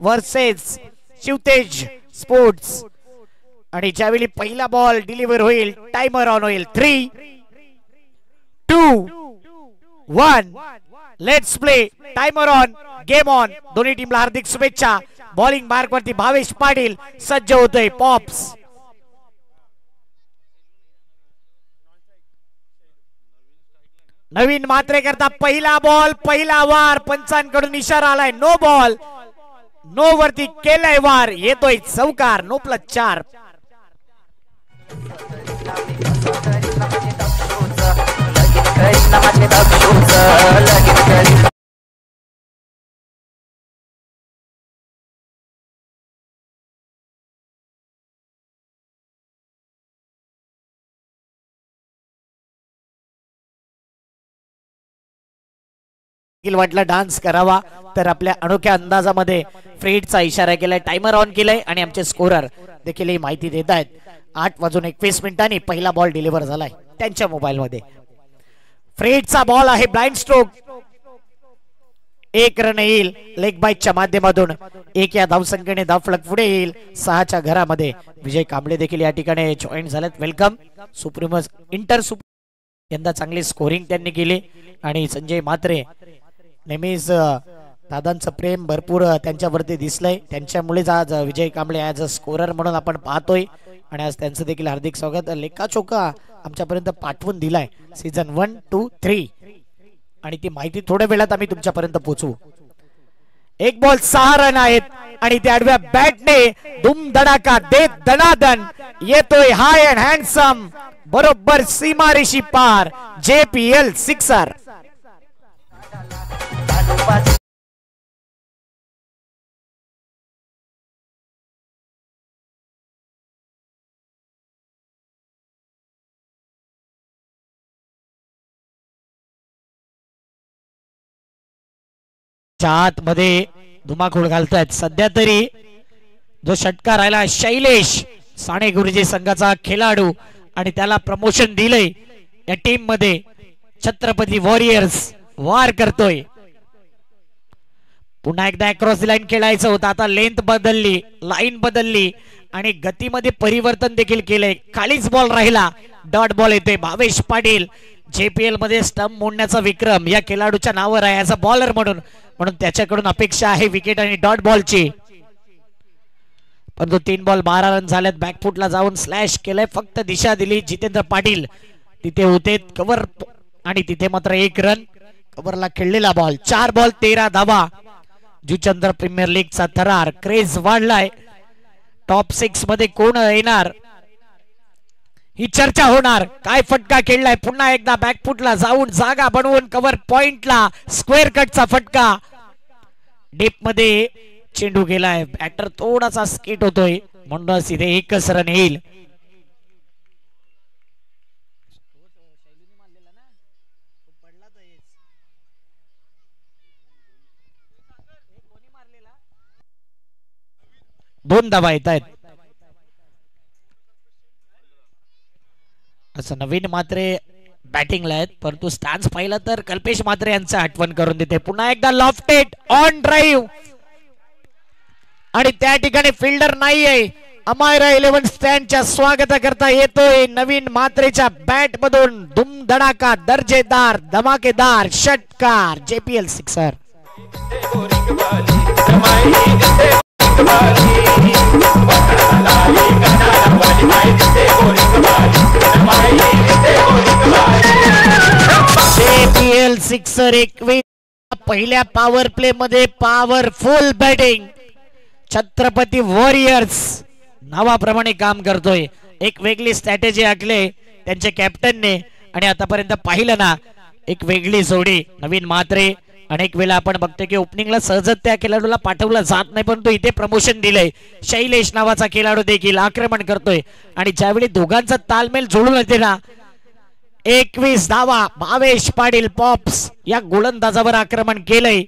Versus Shivtej sports आणि ज्यावेळी पहिला बॉल डिलिव्हर होईल टाइमर ऑन होईल 3 2 1 let's play timer on game on दोन्ही टीमला हार्दिक शुभेच्छा बॉलिंग मार्क वरती भावेश पाटील सज्ज होतोय पॉप्स नवीन मात्रे करता पहिला बॉल पहिला वार पंचांकडून इशारा आलाय नो बॉल नो वरती केलाय वार येतोय चौकार नो प्लस 4 वाटला डान्स करावा तर आपल्या अनोख्या अंदाजामध्ये फ्रीडचा इशारा केलाय टाइमर ऑन केलाय आणि आमचे स्कोरर देखील ही माहिती देत आहेत 8:21 पहिला बॉल डिलिव्हर झालाय त्यांच्या मोबाईल मध्ये फ्रीडचा बॉल आहे ब्लाइंड स्ट्रोक 1 रन येईल लेग बाईटच्या माध्यमातून 1 या धावसंख्येने धावफलक पुढे येईल 6च्या घरामध्ये विजय कांबळे देखील या ठिकाणी जॉईन झालेत वेलकम सुप्रीमस इंटर यंदा चांगली स्कोरिंग त्यांनी केली आणि संजय मात्रे नेहमीच दादांचं प्रेम भरपूर त्यांच्यावरती दिसलंय त्यांच्यामुळेच आज विजय कांबळे ॲज अ स्कोरर म्हणून आपण पाहतोय आणि आज त्यांचं देखील हार्दिक स्वागत लेखा चोका आमच्यापर्यंत पाठवून दिलाय सीझन 1 2 3 आणि ती माहिती थोड्या वेळात आम्ही तुमच्यापर्यंत पोहोचवू 1 बॉल 6 रन आहेत आणि त्या आडव्या बॅटने धूम धडाका देत दणादण येतोय हाय अँड हँडसम बरोबर सीमारेषी पार JPL सिक्सर आत मध्ये धुमाकूळ घालतायत सध्या तरी जो षटकार राहिला शैलेश साणे गुरुजी संघाचा खेळाडू आणि त्याला प्रमोशन दिलंय या टीम मध्ये छत्रपती वॉरियर्स वार करतोय पुन्हा एकदा क्रॉस लाईन खेळायचं होतं आता लेंथ बदलली लाईन बदलली आणि गतीमध्ये परिवर्तन देखील केलंय खालीच बॉल राहिला डॉट बॉल येतोय भावेश पाटील JPL मध्ये स्टंप मोडण्याचा विक्रम या खेळाडूच्या नावावर आहे ॲज अ बॉलर म्हणून त्याच्याकडून अपेक्षा आहे विकेट आणि डॉट बॉलची परंतु 3 बॉल 12 रन झालेत बॅकफुटला जाऊन स्लॅश केलंय फक्त दिशा दिली जितेंद्र पाटील तिथे होते कव्हर आणि तिथे मात्र 1 रन कव्हरला खेळलेला बॉल 4 बॉल 13 धावा जुचंद्र प्रीमियर लीगचा थरार क्रेज वाढलाय टॉप 6 मध्ये कोण येणार ही चर्चा होणार काय फटका खेळलाय पुन्हा एकदा बॅकफुटला जाऊन जागा बनवून कव्हर पॉइंटला स्क्वेअर कटचा फटका डीप मध्ये चेंडू गेलाय बॅटर थोडासा स्किट होतोय म्हणून इथे 1च रन येईल दोन धावा येत आहेत असं नवीन मात्रे बॅटिंगला आहेत परंतु स्टॅन्स पाहिलं तर कल्पेश मात्रे यांचं आठवण करून देते पुन्हा एकदा लॉफ्टेड ऑन ड्राईव्ह आणि त्या ठिकाणी फिल्डर नाहीये अमायरा 11 स्टँडच्या स्वागत करता येतोय नवीन मात्रेच्या बॅट मधून धूम धडाका दर्जेदार धमाकेदार षटकार JPL सिक्सर JPL सिक्सर 21 पहिल्या पॉवर प्ले मध्ये पॉवरफुल बॅटिंग छत्रपती वॉरियर्स नावाप्रमाणे काम करतोय एक वेगळी स्ट्रॅटेजी आखले त्यांच्या कॅप्टनने आणि आतापर्यंत पाहिलं ना एक वेगळी जोडी नवीन मात्रे अनेक वेळा आपण बघतोय की ओपनिंगला सहजच त्या खेळाडूला पाठवलं जात नाही परंतु इथे प्रमोशन दिलंय शैलेश नावाचा खेळाडू देखील आक्रमण करतोय आणि ज्यावेळी दोघांचा तालमेल जुळून येते ना 21 धावा भावेश पाटील पॉप्स या गोलंदाजावर आक्रमण केलंय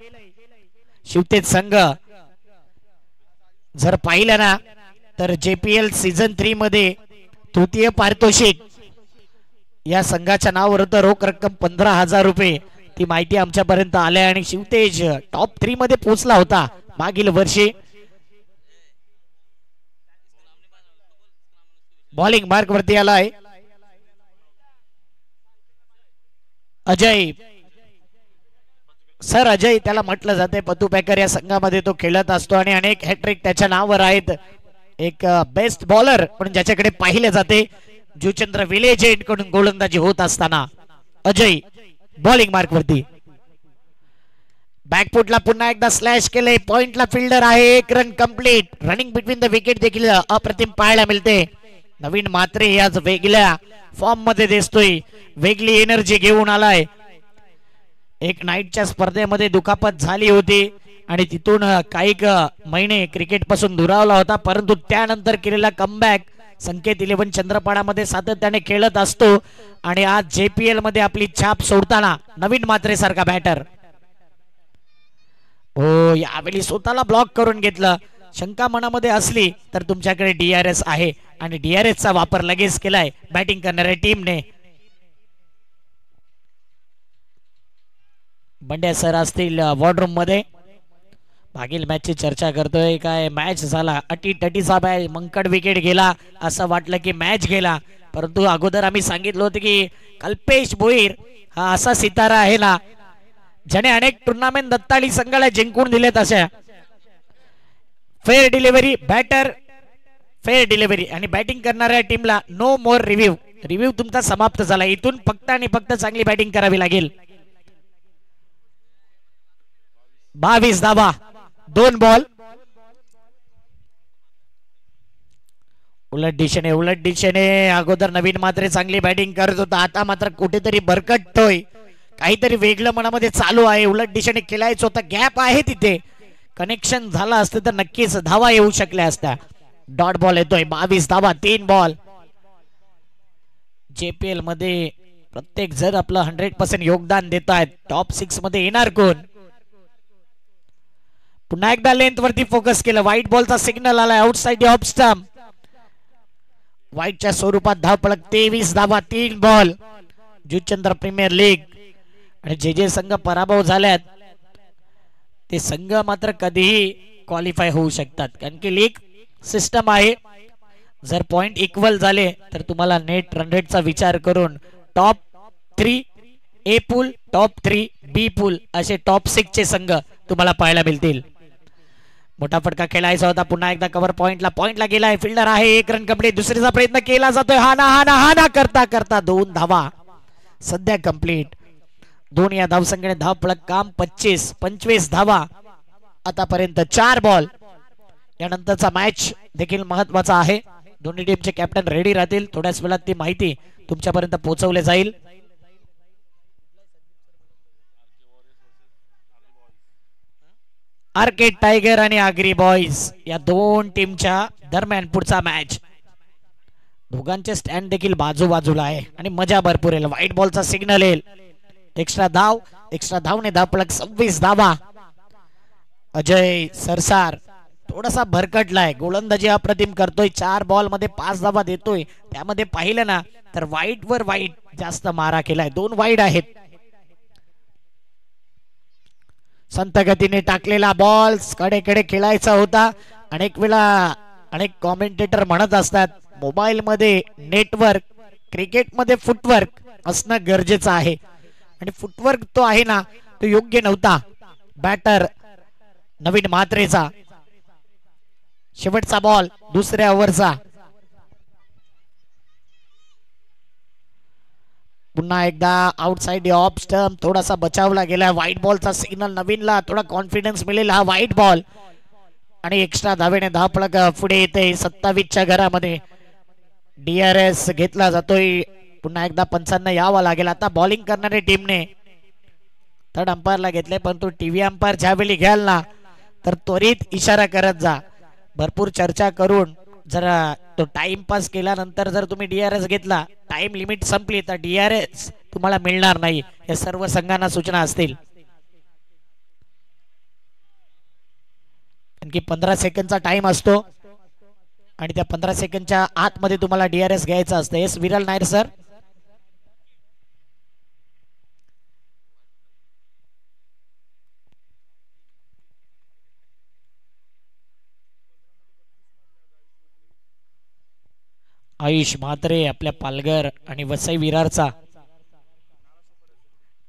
शिवतेज संघ जर पाहिलं ना तर JPL सीझन 3 मध्ये तृतीय पारितोषिक या संघाच्या नावावर होतं रोख रक्कम 15,000 रुपये ती माहिती आमच्यापर्यंत आल्या आणि शिवतेज टॉप 3 मध्ये पोहोचला होता मागील वर्षी बॉलिंग मार्क वरती आलाय अजय. सर अजय त्याला म्हटलं जाते पतू पॅकर या संघामध्ये तो खेळत असतो आणि अनेक हॅट्रिक त्याच्या नावावर आहेत. एक बेस्ट बॉलर म्हणून ज्याच्याकडे पाहिले जाते. जुचंद्र विलेजेंड कडून गोलंदाजी होत असताना अजय बॉलिंग मार्क वरती. बॅकफुटला पुन्हा एकदा स्लॅश केले. पॉइंटला फिल्डर आहे. एक run complete. Running between the wicket देखील अप्रतिम पाहायला मिळते. नवीन मात्रे आज वेगळ्या फॉर्म मध्ये दिसतोय. वेगळी एनर्जी घेऊन आलाय. एक नाईटच्या स्पर्धेमध्ये दुखापत झाली होती आणि तिथून काही महिने क्रिकेट पासून दुरावला होता, परंतु त्यानंतर केलेला कमबॅक संकेत 11 चंद्रपाडामध्ये सातत्याने खेळत असतो आणि आज JPL मध्ये आपली छाप सोडताना नवीन मात्रे सारखा बॅटर. हो, यावेळी स्वतःला ब्लॉक करून घेतलं. शंका मनामध्ये असली तर तुमच्याकडे DRS आहे आणि DRS चा वापर लगेच केलाय बॅटिंग करणाऱ्या टीमने. बंड्या सर असतील वॉर्डरूम मध्ये. मागील मॅच ची चर्चा करतोय. काय मॅच झाला अटीतटीचा मॅच. मंकड विकेट गेला असं वाटलं की मॅच गेला, परंतु अगोदर आम्ही सांगितलं होतं की कल्पेश भोईर हा असा सितारा आहे ना ज्याने अनेक टुर्नामेंट दत्ताळी संघाला जिंकून दिलेत. अशा fair delivery batter, fair delivery आणि बॅटिंग करणाऱ्या टीमला नो मोर रिव्ह्यू. रिव्ह्यू तुमचा समाप्त झाला. इथून फक्त आणि फक्त चांगली बॅटिंग करावी लागेल. 22 धावा 2 बॉल. उलट दिशेने अगोदर नवीन मात्र चांगली बॅटिंग करत होता. आता मात्र कुठेतरी भरकटतोय. काहीतरी वेगळं मनामध्ये चालू आहे. उलट दिशेने खेळायचं होतं. गॅप आहे तिथे. कनेक्शन झाला असतं तर नक्कीच धावा येऊ शकल्या असत्या. डॉट बॉल येतोय. 22 धावा 3 बॉल. JPL मध्ये प्रत्येक जर आपलं 100% योगदान देत आहेत. टॉप 6 मध्ये येणार कोण? पुन्हा एकदा लेंथ वरती फोकस केलं. व्हाईट बॉलचा सिग्नल आलाय आउटसाइड ऑफ स्टंप. व्हाईटच्या स्वरूपात धावपळक. 23 धावा 3 बॉल. जुचंद्र प्रीमियर लीग आणि जे संघ पराभव झाल्यात ते संघ मात्र कधीही क्वालिफाय होऊ शकतात, कारण की लीग सिस्टम आहे. जर पॉइंट इक्वल झाले तर तुम्हाला नेट रन रेटचा विचार करून top 3 A pool, top 3 B पूल असे टॉप 6 चे संघ तुम्हाला पाहायला मिळतील. मोठा फटका खेळायचा होता. पुन्हा एकदा कव्हर पॉइंटला गेलाय. फिल्डर आहे. 1 रन कंप्लीट. दुसरीचा प्रयत्न केला जातोय. हाना करता करता 2 धावा सध्या कंप्लीट. 2 या धावसंख्येने धावपळक काम 25 धावा आतापर्यंत 4 बॉल. यानंतरचा मॅच देखील महत्वाचा आहे. दोन्ही टीमचे कॅप्टन रेडी राहतील. थोड्याच वेळात ती माहिती तुमच्यापर्यंत पोहोचवली जाईल. आर्केड टायगर आणि आग्री बॉयज या दोन टीमच्या दरम्यान पुढचा मॅच. दोघांचे स्टँड देखील बाजूला आहे आणि मजा भरपूर येईल. व्हाईट बॉलचा सिग्नल येईल. एक्स्ट्रा धावने धावपळक 26 धावा. अजय सरसार थोडासा भरकटलाय. गोलंदाजी अप्रतिम करतोय. 4 बॉल मध्ये 5 धावा देतोय. त्यामध्ये पाहिलं ना तर व्हाईट वर व्हाईट जास्त मारा केलाय. 2 वाईड आहेत. संत गतीने टाकलेला बॉल कडे खेळायचा होता. अनेक वेळा अनेक कॉमेंटेटर म्हणत असतात मोबाईल मध्ये नेटवर्क, क्रिकेट मध्ये फुटवर्क असणं गरजेचं आहे आणि फुटवर्क तो आहे ना तो योग्य नव्हता. बॅटर नवीन मात्रेचा शेवटचा बॉल दुसऱ्या ओव्हरचा. पुन्हा एकदा आउटसाइड ऑफ स्टंप. थोडासा बचावला गेला. व्हाईट बॉलचा सिग्नल. नवीनला थोडा कॉन्फिडन्स मिळेल. हा व्हाईट बॉल आणि एक्स्ट्रा धावेने धावपळक पुढे येते. 27च्या घरामध्ये DRS घेतला जातोय. पुन्हा एकदा पंचांना यावं लागेल. आता बॉलिंग करणाऱ्या टीमने थर्ड अंपायरला घेतले, परंतु टीव्ही अंपायर ज्यावेळी घ्याल ना तर त्वरित इशारा करत जा. भरपूर चर्चा करून जरा तो टाइम पास केल्यानंतर जर तुम्ही DRS घेतला, टाइम लिमिट संपली तर DRS तुम्हाला मिळणार नाही. या सर्व संघांना सूचना असतील. आणखी 15 सेकंदचा टाइम असतो आणि त्या 15 सेकंदच्या आतमध्ये तुम्हाला DRS घ्यायचा असतं. येस विरल नायर सर. आयुष म्हात्रे आपल्या पालघर आणि वसई विरारचा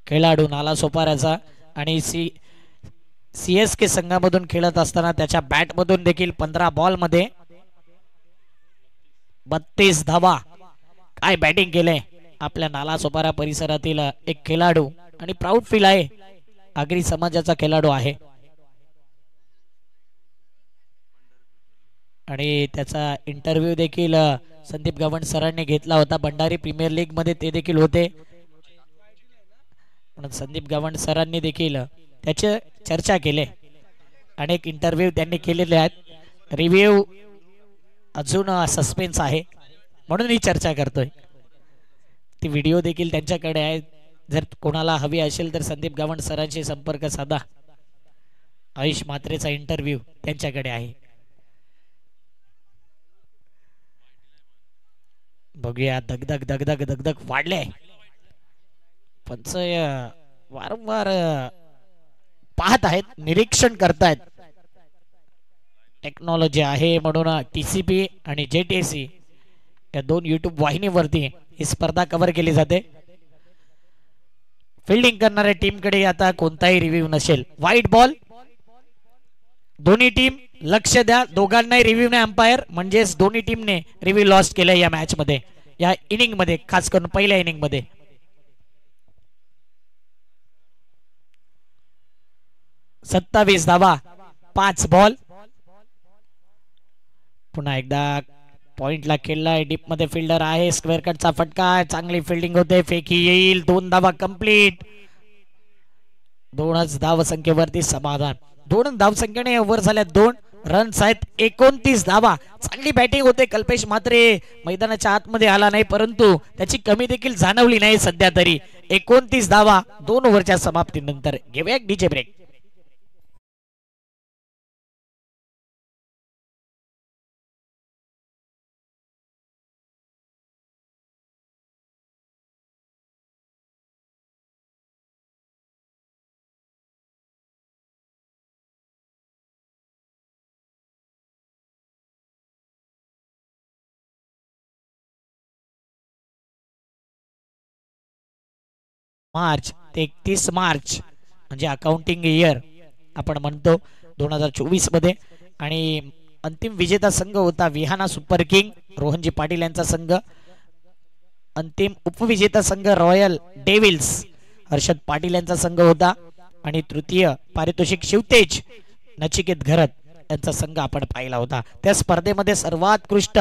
खेळाडू, नालासोपाऱ्याचा आणि सीएसके संघामधून खेळत असताना त्याच्या बॅट मधून देखील 15 बॉल मध्ये 32 धावा. काय बॅटिंग केले आपल्या नालासोपारा परिसरातील एक खेळाडू आणि प्राऊड फील आहे. आगरी समाजाचा खेळाडू आहे आणि त्याचा इंटरव्ह्यू देखील संदीप गव्हाण सरांनी घेतला होता. भंडारी प्रीमियर लीग मध्ये ते देखील होते. संदीप गव्हाण सरांनी देखील त्याची चर्चा केली. अनेक इंटरव्ह्यू त्यांनी केलेले आहेत. रिव्ह्यू अजून सस्पेन्स आहे म्हणून ही चर्चा करतोय. ती व्हिडिओ देखील त्यांच्याकडे आहे. जर कोणाला हवी असेल तर संदीप गव्हाण सरांशी संपर्क साधा. आयुष म्हात्रेचा इंटरव्ह्यू त्यांच्याकडे आहे. बघूया. दगदग दगदग दगदग वाढले. पंच वारंवार पाहत आहेत, निरीक्षण करतायत. टेक्नॉलॉजी आहे म्हणून टीसीपी आणि जेटीसी या 2 युट्यूब वाहिनीवरती ही स्पर्धा कव्हर केली जाते. फिल्डिंग करणाऱ्या टीम कडे आता कोणताही रिव्ह्यू नसेल. White ball. दोन्ही टीम लक्ष द्या. दोघांनाही रिव्ह्यू ने अंपायर, म्हणजेच दोन्ही टीमने रिव्ह्यू लॉस्ट केला या मॅच मध्ये, या इनिंग मध्ये, खास करून पहिल्या इनिंग मध्ये. सत्तावीस धावा 5 बॉल. पुन्हा एकदा पॉइंटला खेळलाय. डीप मध्ये फिल्डर आहे. स्क्वेअर कटचा फटका. चांगली फिल्डिंग होते. फेकी येईल. 2 धावा कंप्लीट. 2च धाव संख्येवरती समाधान. 2 धाव संख्येने ओव्हर झाल्या. 2 रन्स आहेत. 29 धावा. चांगली बॅटिंग होते. कल्पेश म्हात्रे मैदानाच्या आतमध्ये आला नाही, परंतु त्याची कमी देखील जाणवली नाही सध्या तरी. 29 धावा 2 ओव्हरच्या समाप्तीनंतर. घेऊया एक डीजे ब्रेक. मार्च ते 31 मार्च म्हणजे अकाउंटिंग इयर आपण म्हणतो 2024 मध्ये. आणि अंतिम विजेता संघ होता विहाना सुपर किंग, रोहनजी पाटील यांचा संघ. अंतिम उपविजेता संघ रॉयल डेव्हिल्स, हर्षद पाटील यांचा संघ होता. आणि तृतीय पारितोषिक शिवतेज नचिकेत घरत यांचा संघ आपण पाहिला होता. त्या स्पर्धेमध्ये सर्वोत्कृष्ट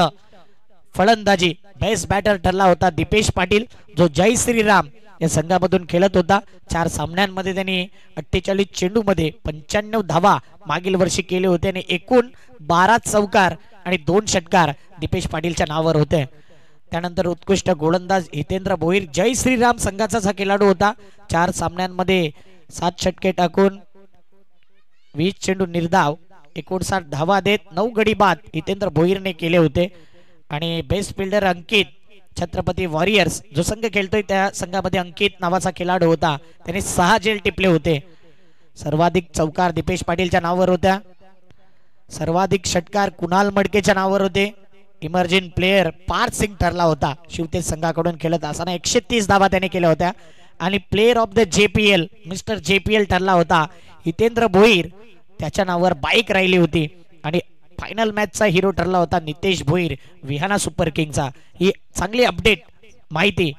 फलंदाजी बेस्ट बॅटर ठरला होता दीपेश पाटील, जो जय श्रीराम या संघामधून खेळत होता. 4 सामन्यांमध्ये त्यांनी 48 चेंडूमध्ये 95 धावा मागील वर्षी केले होते आणि एकूण 12 चौकार आणि 2 षटकार दीपेश पाटीलच्या नावावर होते. त्यानंतर उत्कृष्ट गोलंदाज हितेंद्र भोईर जय श्रीराम संघाचाच हा खेळाडू होता. 4 सामन्यांमध्ये 7 षटके टाकून 20 चेंडू निर्धाव 59 धावा देत 9 गडी बाद हितेंद्र भोईरने केले होते. आणि बेस्ट फिल्डर अंकित, छत्रपती वॉरियर्स जो संघ खेळतोय त्या संघामध्ये अंकित नावाचा खेळाडू होता. त्याने 6 झेल टिपले होते. सर्वाधिक चौकार दीपेश पाटीलच्या नावावर होत्या. सर्वाधिक षटकार कुणाल मडकेच्या नावावर होते. इमर्जिंग प्लेयर पार्थ सिंग ठरला होता शिवतेज संघाकडून खेळत असताना. 130 धावा त्याने केल्या होत्या. आणि player of the JPL mister JPL ठरला होता हितेंद्र भोईर, त्याच्या नावावर बाईक राहिली होती. आणि फायनल मॅचचा हिरो ठरला होता नितेश भोईर विहाना सुपर किंगचा. ही चांगली अपडेट माहिती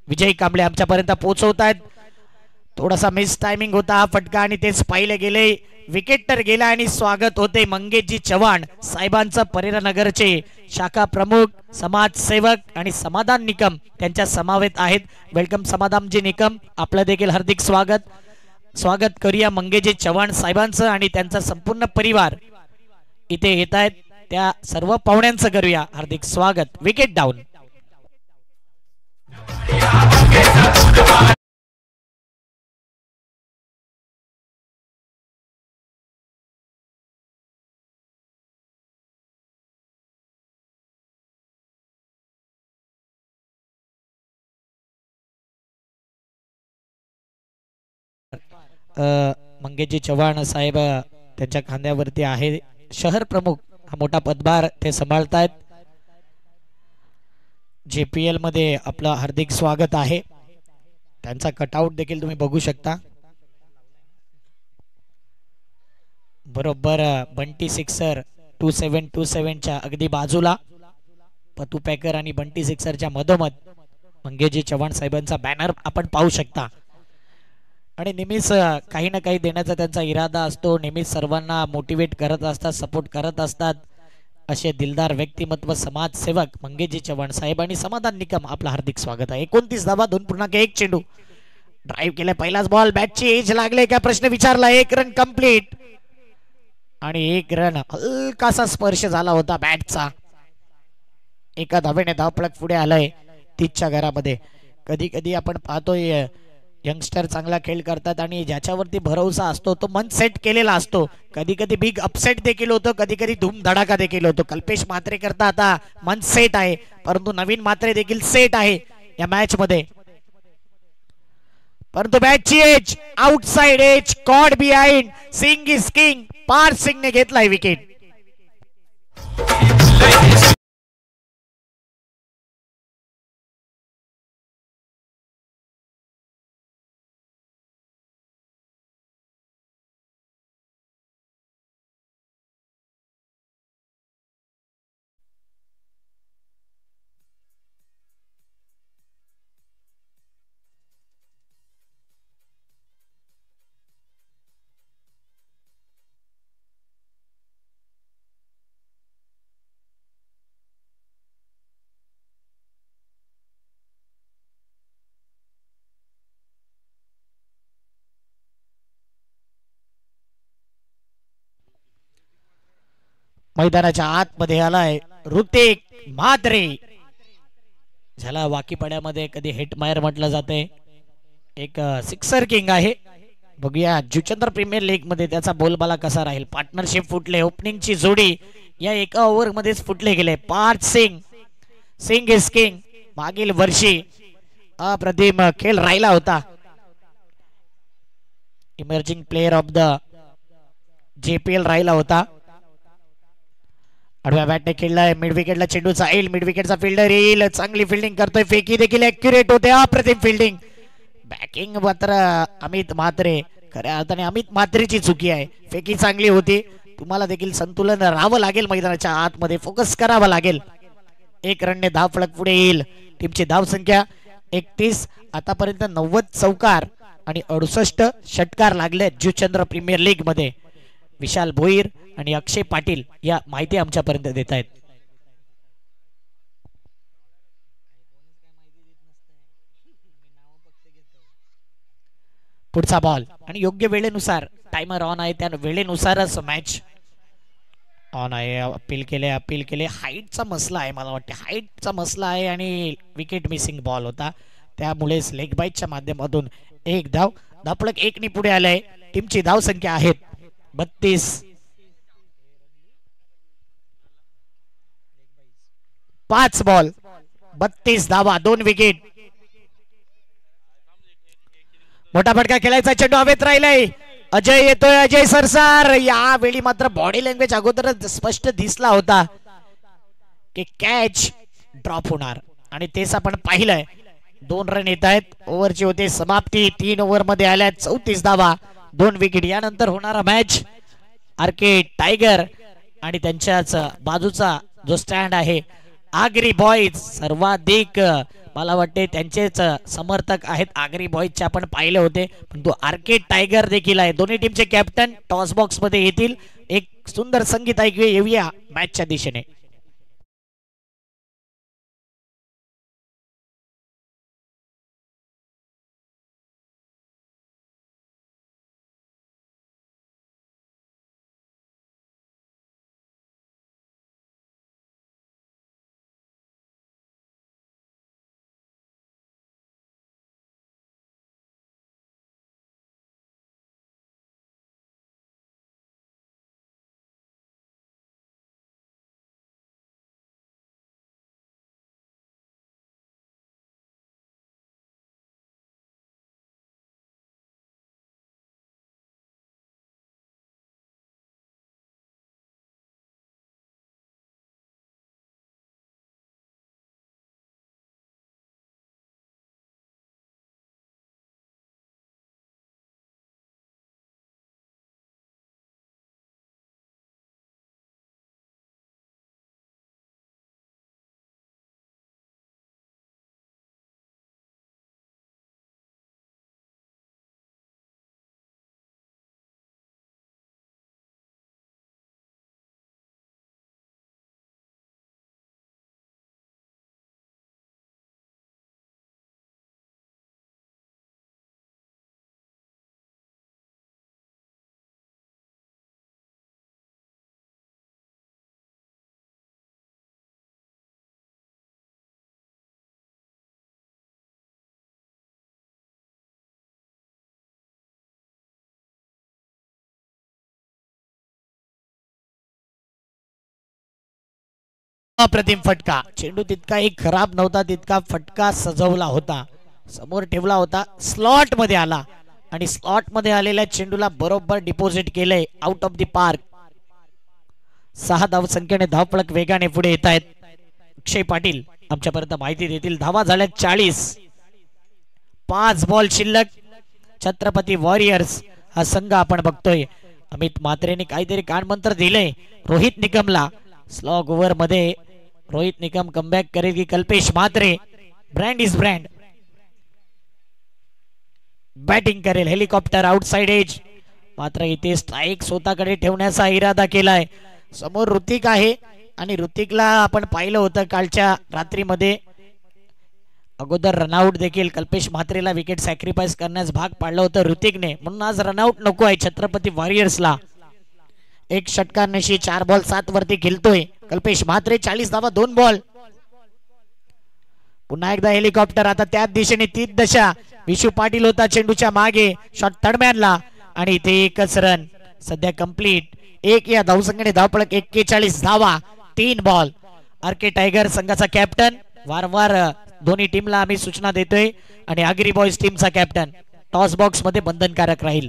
विजय कांबळे आमच्यापर्यंत पोहोचवतायत. थोडासा मिस टायमिंग होता हा फटका आणि तेच पाहिले गेले. विकेट तर गेला आणि स्वागत होते मंगेशजी चव्हाण साहेबांचं, परेरा नगरचे शाखा प्रमुख, समाजसेवक आणि समाधान निकम त्यांच्या समावेत आहेत. वेलकम समाधानजी निकम, आपलं देखील हार्दिक स्वागत करूया मंगेशजी चव्हाण साहेबांचं आणि त्यांचा संपूर्ण परिवार इथे येत आहेत. त्या सर्व पाहुण्यांचं करूया हार्दिक स्वागत. Wicket down. मंगेशजी चव्हाण साहेब त्यांच्या खांद्यावरती आहे. शहर प्रमुख हा मोठा पदभार ते सांभाळतायत. JPL मध्ये आपलं हार्दिक स्वागत आहे. त्यांचा कटआउट देखील तुम्ही बघू शकता. बरोबर बंटी सिक्सर 2727च्या अगदी बाजूला पतू पॅकर आणि बंटी सिक्सरच्या मधोमध मंगेशजी चव्हाण साहेबांचा बॅनर आपण पाहू शकता. आणि नेहमीच काही ना काही देण्याचा त्यांचा इरादा असतो. नेहमीच सर्वांना मोटिवेट करत असतात, सपोर्ट करत असतात. असे दिलदार व्यक्तिमत्व समाजसेवक मंगेशजी चव्हाण साहेब आणि समाधान निकम आपलं हार्दिक स्वागत आहे. 29 धावा 2.1 चेंडू ड्राईव्ह केलाय. पहिलाच बॉल बॅटची एज लागले का प्रश्न विचारला. 1 रन कंप्लीट आणि 1 रन हलकासा स्पर्श झाला होता बॅटचा. एका धावेने धावफलक पुढे आलाय 30च्या घरामध्ये. कधी कधी आपण पाहतोय यंगस्टर चांगला खेळ करतात आणि ज्याच्यावरती भरोसा असतो तो मन सेट केलेला असतो. कधी कधी बिग अपसेट देखील होतो, कधी कधी धूमधडाका देखील होतो. कल्पेश मात्रे करता आता मन सेट आहे, परंतु नवीन मात्रे देखील सेट आहे या मॅच मध्ये. परंतु बॅटची edge outside edge caught behind. Singh is king. पार सिंगने घेतलाय विकेट. मैदानाच्या आतमध्ये आलाय ऋतिक म्हात्रे, ज्याला वाकीपाड्यामध्ये कधी हिटमायर म्हटलं जाते. एक सिक्सर किंग आहे. बघूया जुचंद्र प्रीमियर लीग मध्ये त्याचा बोलबाला कसा राहील. पार्टनरशिप फुटले. ओपनिंगची जोडी या एका ओव्हर मध्येच फुटले गेले. पार्थ सिंग. Singh is king. मागील वर्षी अप्रतिम खेळ राहिला होता. Emerging player of the JPL राहिला होता. आडव्या बॅटने खेळलाय. मिड विकेटला चेंडूचा येईल. मिड विकेटचा फिल्डर येईल. चांगली फिल्डिंग करतोय. फेकी देखील ऍक्युरेट होते. अप्रतिम फिल्डिंग. बॅकिंग मात्र अमित म्हात्रे. खऱ्या अर्थाने अमित म्हात्रेची चुकी आहे. फेकी चांगली होती. तुम्हाला देखील संतुलन राहावं लागेल. मैदानाच्या आतमध्ये फोकस करावा लागेल. 1 रनने धाव फलक पुढे येईल. टीमची धाव संख्या 31. आतापर्यंत 90 चौकार आणि 68 षटकार लागले जुचंद्र प्रीमियर लीग मध्ये. विशाल भोईर आणि अक्षय पाटील या माहिती आमच्यापर्यंत देत आहेत. पुढचा बॉल आणि योग्य वेळेनुसार टाइमर ऑन आहे, त्या वेळेनुसारच मॅच ऑन आहे. अपील केले. हाईटचा मसला आहे, मला वाटते हाईटचा मसला आहे आणि विकेट मिसिंग बॉल होता. त्यामुळेच लेग बाईटच्या माध्यमातून 1 धाव. धावफलक 1 ने पुढे आलाय. टीमची धाव संख्या आहेत 32. 5 बॉल 32 धावा 2 विकेट. मोठा फटका खेळायचा. चेंडू हवेत राहिलाय. अजय येतोय. अजय सरसार. यावेळी मात्र बॉडी लँग्वेज अगोदरच स्पष्ट दिसला होता की कॅच ड्रॉप होणार आणि तेच आपण पाहिलंय. 2 रन येत आहेत. ओव्हरची होते समाप्ती. 3 ओव्हर मध्ये आल्या 34 धावा 2 विकेट. यानंतर होणारा मॅच आरके टायगर आणि त्यांच्याच बाजूचा जो स्टँड आहे आगरी बॉईज. सर्वाधिक मला वाटते त्यांचेच समर्थक आहेत आगरी बॉईजचे आपण पाहिले होते, पण तो आरके टायगर देखील आहे. दोन्ही टीमचे कॅप्टन टॉस बॉक्स मध्ये येतील. एक सुंदर संगीत ऐकूया येऊया मॅचच्या दिशेने. अप्रतिम फटका. चेंडू तितका एक खराब नव्हता, तितका फटका सजवला होता, समोर ठेवला होता, स्लॉट मध्ये आला आणि स्लॉट मध्ये आलेल्या चेंडूला बरोबर डिपॉझिट केलंय आउट ऑफ द पार्क. 6 धाव संख्येने धावफलक वेगाने पुढे येत आहेत. अक्षय पाटील आमच्यापर्यंत माहिती देतील. धावा झाल्या 40. 5 बॉल शिल्लक. छत्रपती वॉरियर्स हा संघ आपण बघतोय. अमित म्हात्रेने काहीतरी कानमंत्र दिलंय रोहित निकमला. स्लॉग ओव्हर मध्ये रोहित निकम कमबॅक करेल की Kalpesh Mhatre? Brand is brand. Batting करेल. Helicopter outside edge. मात्र इथे स्ट्राईक स्वतःकडे ठेवण्याचा इरादा केलाय. समोर ऋतिक आहे आणि ऋतिकला आपण पाहिलं होतं कालच्या रात्रीमध्ये अगोदर रनआउट देखील कल्पेश म्हात्रेला विकेट सॅक्रिफाईस करण्यास भाग पाडलं होतं ऋतिकने, म्हणून आज रनआउट नको आहे छत्रपती वॉरियर्सला. एक षटकांशी 4 बॉल 7 वरती खेळतोय कल्पेश म्हात्रे. 40 धावा 2 बॉल. पुन्हा एकदा हेलिकॉप्टर. आता त्याच दिशेने 3 दशा. विशू पाटील होता चेंडूच्या मागे, शॉट तडम्यानला आणि इथे एकच रन सध्या कंप्लीट. एक या धावसंख्येने धावफलक 41 धावा 3 बॉल. आरके टायगर संघाचा कॅप्टन. वारंवार दोन्ही टीमला आम्ही सूचना देतोय आणि आगरी बॉयज टीमचा कॅप्टन टॉस बॉक्स मध्ये बंधनकारक राहील.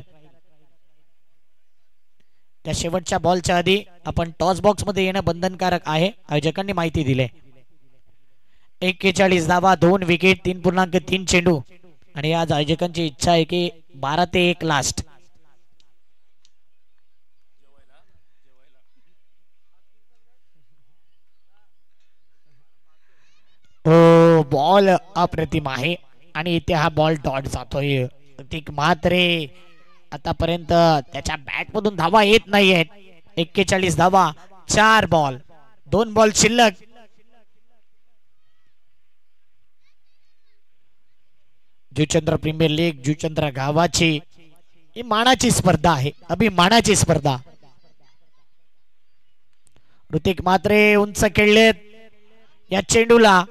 त्या शेवटच्या बॉलच्या आधी आपण टॉस बॉक्स मध्ये येणं बंधनकारक आहे, आयोजकांनी माहिती दिली. 41 धावा 2 विकेट 3.3 चेंडू आणि आज आयोजकांची इच्छा आहे की 12 ते 1 लास्ट. बॉल अप्रतिम आहे आणि इथे हा बॉल डॉट जातोय. ऋतिक म्हात्रे आतापर्यंत त्याच्या बॅट मधून धावा येत नाहीयेत. 41 धावा 4 बॉल 2 बॉल शिल्लक. जुचंद्र प्रीमियर लीग जुचंद्र गावाची ही मानाची स्पर्धा आहे, अभिमानाची स्पर्धा. ऋतिक म्हात्रे उंच खेळलेत या चेंडूला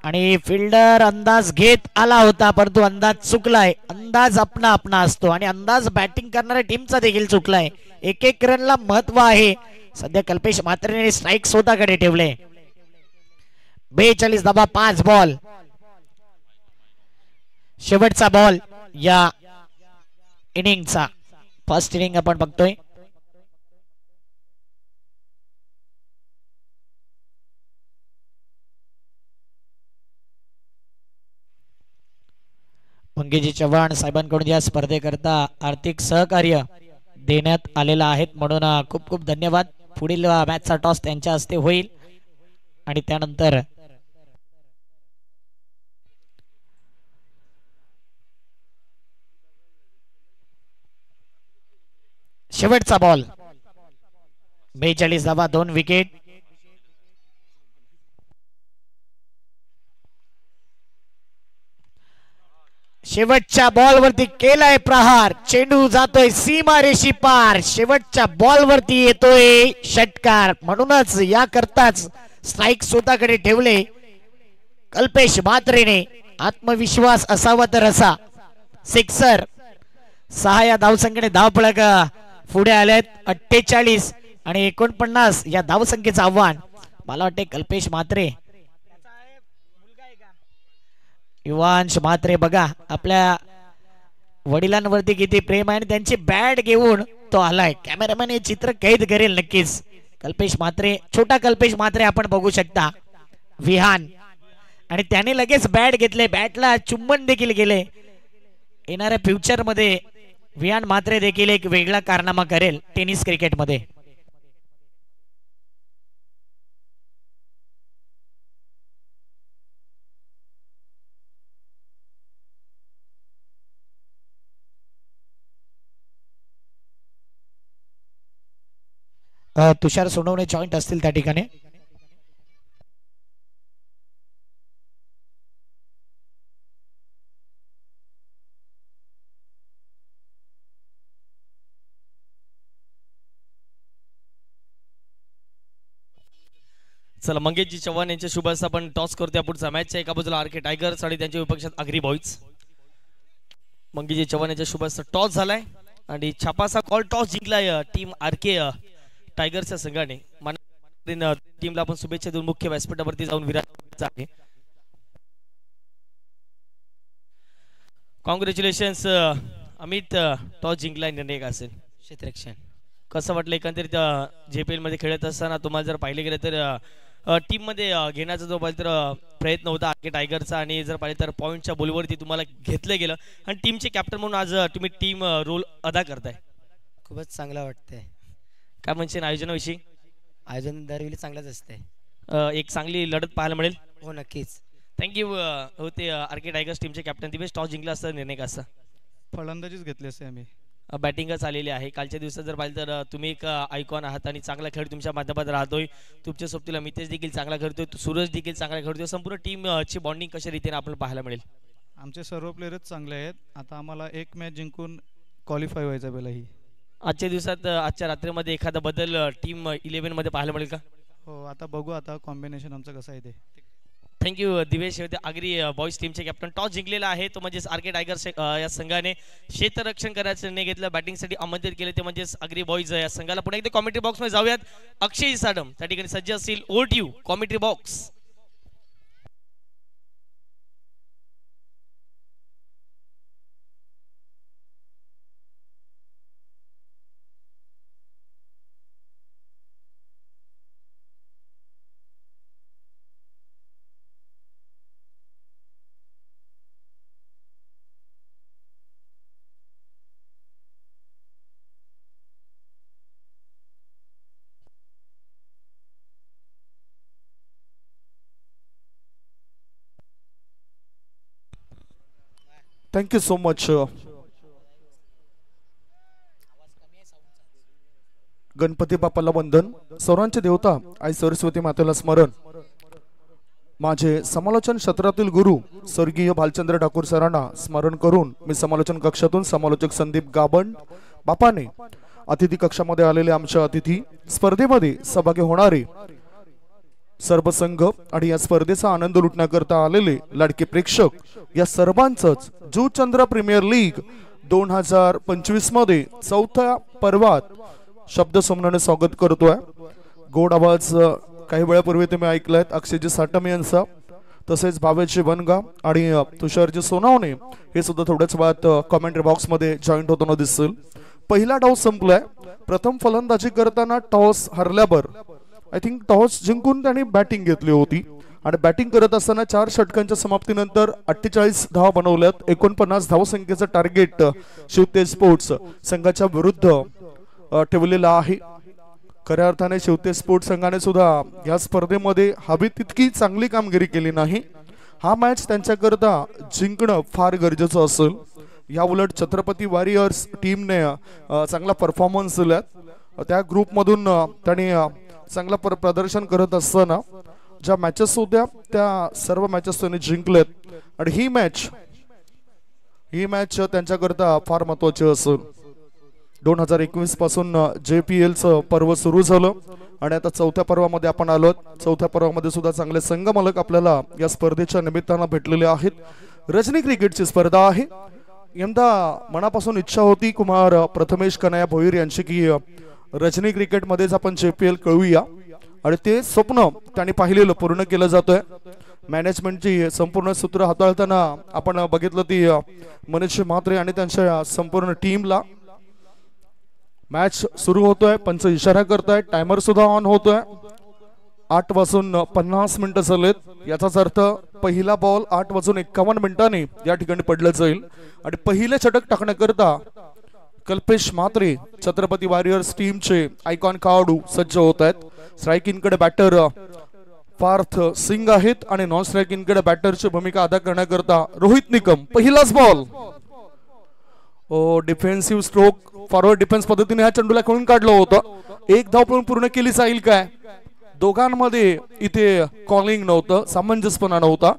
आणि फिल्डर अंदाज घेत आला होता, परंतु अंदाज चुकलाय. अंदाज आपला असतो आणि अंदाज बॅटिंग करणाऱ्या टीमचा देखील चुकलाय. एक रनला महत्व आहे. सध्या कल्पेश म्हात्रेने स्ट्राईक स्वतःकडे ठेवले. 42 धावा 5 बॉल. शेवटचा बॉल या इनिंगचा. फर्स्ट इनिंग आपण बघतोय. मंगेजी चव्हाण साहेबांकडून या स्पर्धेकरता आर्थिक सहकार्य देण्यात आलेला आहे, म्हणून खूप खूप धन्यवाद. पुढील मॅचचा टॉस त्यांच्या हस्ते होईल आणि त्यानंतर शेवटचा बॉल. 42 धावा 2 विकेट. शेवटच्या बॉल वरती केलाय प्रहार. चेंडू जातोय सीमारेषी पार. शेवटच्या बॉल वरती येतोय षटकार. म्हणूनच या करताच स्ट्राईक स्वतःकडे ठेवले कल्पेश म्हात्रेने. आत्मविश्वास असावा तर असा. सिक्सर. 6 या धावसंख्येने धावफलक पुढे आलेत. 48 आणि 49 या धावसंख्येचं आव्हान. मला वाटते कल्पेश म्हात्रे युवांश म्हात्रे बघा आपल्या वडिलांवरती किती प्रेम आहे आणि त्यांची बॅट घेऊन तो आलाय. कॅमेरामॅन हे चित्र कैद करेल नक्कीच. कल्पेश म्हात्रे, छोटा कल्पेश म्हात्रे आपण बघू शकता. विहान आणि त्याने लगेच बॅट घेतले, बॅटला चुंबन देखील केले. येणाऱ्या फ्युचर मध्ये विहान म्हात्रे देखील एक वेगळा कारनामा करेल टेनिस क्रिकेट मध्ये. तुषार सोनवणे जॉईंट असतील त्या ठिकाणी. चला मंगेशजी चव्हाण यांच्या शुभ हस्ते आपण टॉस करतोय पुढचा मॅचच्या. एका बाजूला आरके टायगर्स आणि त्यांच्या विपक्षात आगरी बॉईज. मंगेशजी चव्हाण यांच्या शुभ हस्ते टॉस झालाय आणि छापासा कॉल. टॉस जिंकलाय टीम आरके टायगर्सच्या संघाने. टीमला आपण शुभेच्छा देऊन मुख्य व्यासपीठावरती जाऊन विराज आहे. कॉंग्रॅच्युलेशन्स अमित, टॉस जिंकला निर्णय असेल क्षेत्ररक्षण. कसं वाटलं एकंदरीत JPL मध्ये खेळत असताना तुम्हाला जर पाहिले गेलं तर टीम मध्ये घेण्याचा जो पाहिजे तर प्रयत्न होता आरके टायगरचा आणि जर पाहिजे तर पॉईंटच्या बोलवरती तुम्हाला घेतलं गेलं आणि टीमचे कॅप्टन म्हणून आज तुम्ही टीम रोल अदा करताय. खूपच चांगलं वाटतंय. काय म्हणजे आयोजनाविषयी? आयोजन दरवेळी चांगलंच असते. एक चांगली लढत पाहायला मिळेल. हो नक्कीच. थँक्यू. होते आरके टायगर्स टीमचे कॅप्टन दिवेश. टॉस जिंकला असता निर्णय कसा? फलंदाजीच घेतली असते आम्ही. बॅटिंगच आलेली आहे. कालच्या दिवसात जर पाहिलं तर तुम्ही एक आयकॉन आहात आणि चांगला खेळ तुमच्या माध्यमात राहतोय. तुमच्या सोबतीला मितेश देखील चांगला खेळतोय, सूरज देखील चांगला खेळतोय. संपूर्ण टीम ची बॉन्डिंग कशा रीतीने आपल्याला पाहायला मिळेल? आमचे सर्व प्लेयरच चांगले आहेत. आता आम्हाला एक मॅच जिंकून क्वालिफाय व्हायचं पहिलाही. आजच्या दिवसात आजच्या रात्रीमध्ये एखादा बदल टीम 11 मध्ये पाहायला मिळेल का? हो, आता बघू आता कॉम्बिनेशन आमचं कसं आहे ते. थँक्यू दिवेश. आगरी बॉईज टीमचे कॅप्टन. टॉस जिंकलेला आहे तो म्हणजेच आरके टायगर्स या संघाने क्षेत्ररक्षण करायचा निर्णय घेतला. बॅटिंगसाठी आमंत्रित केले ते म्हणजेच आगरी बॉईज या संघाला. पुन्हा एकदा कॉमेंट्री बॉक्स मध्ये जाऊयात. अक्षय साडम त्या ठिकाणी सज्ज असतील. Over to you commentary box. Thank you so much. Ganpati बाप्पाला वंदन. सर्वांचे देवता आई सरस्वती मातेला स्मरण. माझे समालोचन क्षेत्रातील गुरु स्वर्गीय भालचंद्र ठाकूर सरांना स्मरण करून मी समालोचन कक्षातून समालोचक संदीप गाबंड बापाने अतिथी कक्षामध्ये आलेले आमच्या अतिथी, स्पर्धेमध्ये सहभागी होणारे सर्व संघ आणि या स्पर्धेचा आनंद लुटण्याकरता आलेले लाडके प्रेक्षक या सर्वांचंच जुचंद्र प्रीमियर लीग 2025 मध्ये चौथ्या पर्वात शब्दसमूहाने स्वागत करतोय. गोड आवाज काही वेळापूर्वी तुम्ही ऐकलायत अक्षयजी साटम यांचा, तसेच भावेशजी वनगा आणि तुषारजी सोनावणे हे सुद्धा थोड्याच वेळात कॉमेंट्री बॉक्स मध्ये जॉईंट होताना दिसतील. पहिला डाव संपलाय. प्रथम फलंदाजी करताना टॉस हरल्यावर आय थिंक टॉस जिंकून त्यांनी बॅटिंग घेतली होती आणि बॅटिंग करत असताना 4 षटकांच्या समाप्तीनंतर 48 धावा बनवल्यात. 49 धावसंख्येचं टार्गेट शिवतेज स्पोर्ट्स संघाच्या विरुद्ध ठेवलेला आहे. खऱ्या अर्थाने शिवतेज स्पोर्ट्स संघाने सुद्धा या स्पर्धेमध्ये हवी तितकी चांगली कामगिरी केली नाही. हा मॅच त्यांच्याकरता जिंकणं फार गरजेचं असेल. या उलट छत्रपती वॉरियर्स टीमने चांगला परफॉर्मन्स दिलात. त्या ग्रुपमधून त्यांनी चांगला प्रदर्शन करत असताना ज्या मॅचेस होत्या त्या सर्व मॅचेस त्यांनी जिंकलेत आणि ही मॅच त्यांच्याकरता फार महत्वाची असेल. 2021 पासून JPL चं पर्व सुरू झालं आणि आता चौथ्या पर्वामध्ये आपण आलो. चौथ्या पर्वामध्ये सुद्धा चांगले संघ मालक आपल्याला या स्पर्धेच्या निमित्तानं भेटलेले आहेत. रजनी क्रिकेटची स्पर्धा आहे. यंदा मनापासून इच्छा होती कुमार प्रथमेश कन्हैया भोईर यांची की रजनी क्रिकेट मध्येच आपण JPL कळूया आणि ते स्वप्न त्यांनी पाहिलेलं पूर्ण केलं जातोय. मॅनेजमेंटची संपूर्ण सूत्र हाताळताना आपण बघितलं ती मनीष म्हात्रे आणि त्यांच्या संपूर्ण टीमला. मॅच सुरू होतोय. पंच इशारा करताय. टायमर सुद्धा ऑन होतोय. 8 वाजून 50 मिनिटं झालेत. याचाच अर्थ पहिला बॉल 8 वाजून 51 मिनिटांनी या ठिकाणी पडलं जाईल आणि पहिले षटक टाकण्याकरता कल्पेश म्हात्रे छत्रपती वॉरियर्स टीमचे आयकॉन खेळाडू सज्ज होत आहेत. स्ट्रायकिंगकडे बॅटर पार्थ सिंग आहेत आणि नॉन स्ट्रायकिंगकडे बॅटरची भूमिका अदा करण्याकरता रोहित निकम. पहिलाच ball. Defensive stroke forward defence पद्धतीने ह्या चेंडूला खेळून काढलं होतं. एक धाव पण पूर्ण केली जाईल काय? दोघांमध्ये इथे कॉलिंग नव्हतं, सामंजस्यपणा नव्हता